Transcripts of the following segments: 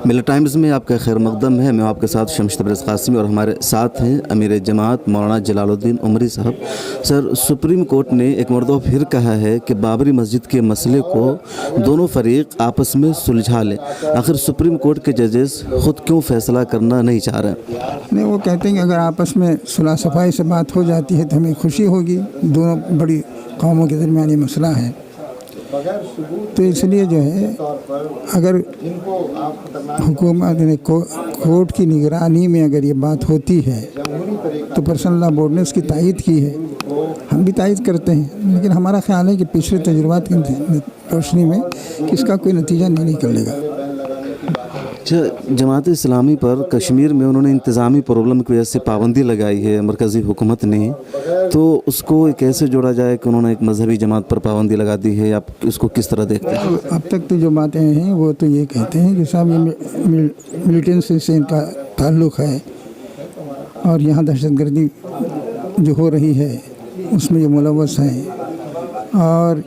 ملت ٹائمز میں آپ کا خیر مقدم ہے. میں آپ کے ساتھ شمس تبریز قاسمی اور ہمارے ساتھ ہیں امیر جماعت مولانا جلال الدین عمری صاحب. سر، سپریم کورٹ نے ایک مرتبہ پھر کہا ہے کہ بابری مسجد کے مسئلے کو دونوں فریق آپس میں سلجھا لیں. آخر سپریم کورٹ کے ججز خود کیوں فیصلہ کرنا نہیں چاہ رہے؟ نہیں، وہ کہتے ہیں کہ اگر آپس میں صلح صفائی سے بات ہو جاتی ہے تو ہمیں خوشی ہوگی. دونوں بڑی قوموں کے درمیان یہ مسئلہ ہے، تو اس لیے جو ہے اگر حکومت نے کورٹ کی نگرانی میں اگر یہ بات ہوتی ہے تو پرسنل لا بورڈ نے اس کی تائید کی ہے. ہم بھی تائید کرتے ہیں، لیکن ہمارا خیال ہے کہ پچھلے تجربات کی روشنی میں اس کا کوئی نتیجہ نہیں نکلے گا. جماعت اسلامی پر کشمیر میں انہوں نے انتظامی پرابلم کی وجہ سے پابندی لگائی ہے مرکزی حکومت نے، تو اس کو کیسے جوڑا جائے کہ انہوں نے ایک مذہبی جماعت پر پابندی لگا دی ہے؟ آپ اس کو کس طرح دیکھتے ہیں؟ اب تک تو جو باتیں ہیں وہ تو یہ کہتے ہیں کہ صاحب یہ ملیٹنسی سے ان کا تعلق ہے اور یہاں دہشت گردی جو ہو رہی ہے اس میں یہ ملوث ہیں اور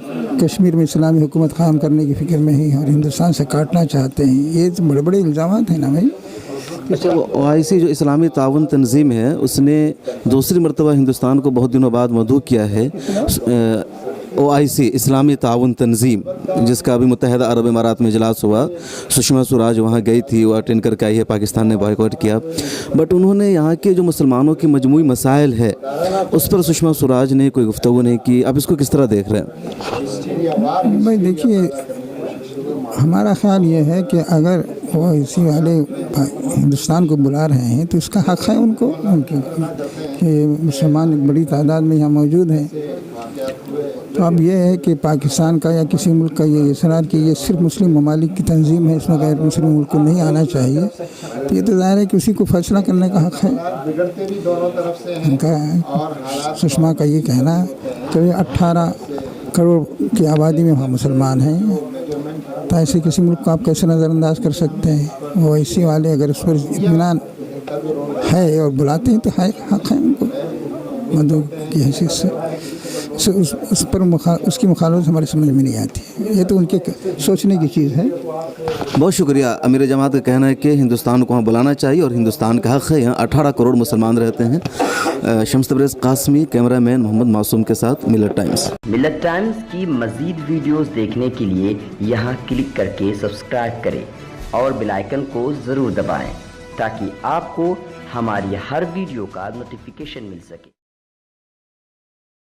کشمیر میں اسلامی حکومت قائم کرنے کی فکر میں ہی اور ہندوستان سے کاٹنا چاہتے ہیں. یہ تو بڑے بڑے الزامات ہیں نا بھائی. اچھا، OIC جو اسلامی تعاون تنظیم ہے اس نے دوسری مرتبہ ہندوستان کو بہت دنوں بعد مدعو کیا ہے. OIC اسلامی تعاون تنظیم جس کا ابھی متحدہ عرب امارات میں اجلاس ہوا، سشما سوراج وہاں گئی تھی، وہ اٹینڈ کر کے آئی ہے. پاکستان نے بائیکاٹ کیا، بٹ انہوں نے یہاں کے جو مسلمانوں کی مجموعی مسائل ہے اس پر سشما سوراج نے کوئی گفتگو نہیں کی. آپ اس کو کس طرح دیکھ رہے ہیں؟ بھائی دیکھیے، ہمارا خیال یہ ہے کہ اگر OIC والے ہندوستان کو بلا رہے ہیں تو اس کا حق ہے ان کو کہ مسلمان بڑی تعداد میں یہاں موجود ہیں. تو اب یہ ہے کہ پاکستان کا یا کسی ملک کا یہ اصرار کہ یہ صرف مسلم ممالک کی تنظیم ہے، اس میں غیر مسلم ملک کو نہیں آنا چاہیے، تو یہ تو ظاہر ہے کہ اسی کو فیصلہ کرنے کا حق ہے. ان کا سشما کا یہ کہنا کہ 18 کروڑ کی آبادی میں وہاں مسلمان ہیں، تو ایسے کسی ملک کو آپ کیسے نظر انداز کر سکتے ہیں؟ OIC والے اگر اس پر اطمینان ہے اور بلاتے ہیں تو حق ہے ان کو مدعو کی حیثیت سے. اس پر اس کی مخالفت ہمارے سمجھ میں نہیں آتی. یہ تو ان کے سوچنے کی چیز ہے. بہت شکریہ. امیر جماعت کا کہنا ہے کہ ہندوستان کو وہاں بلانا چاہیے اور ہندوستان کا حق ہے، یہاں 18 کروڑ مسلمان رہتے ہیں. شمس تبریز قاسمی، کیمرہ مین محمد معصوم کے ساتھ، ملت ٹائمز. ملت ٹائمز کی مزید ویڈیوز دیکھنے کے لیے یہاں کلک کر کے سبسکرائب کریں اور بیل آئیکن کو ضرور دبائیں تاکہ آپ کو ہماری ہر ویڈیو کا نوٹیفیکیشن مل سکے.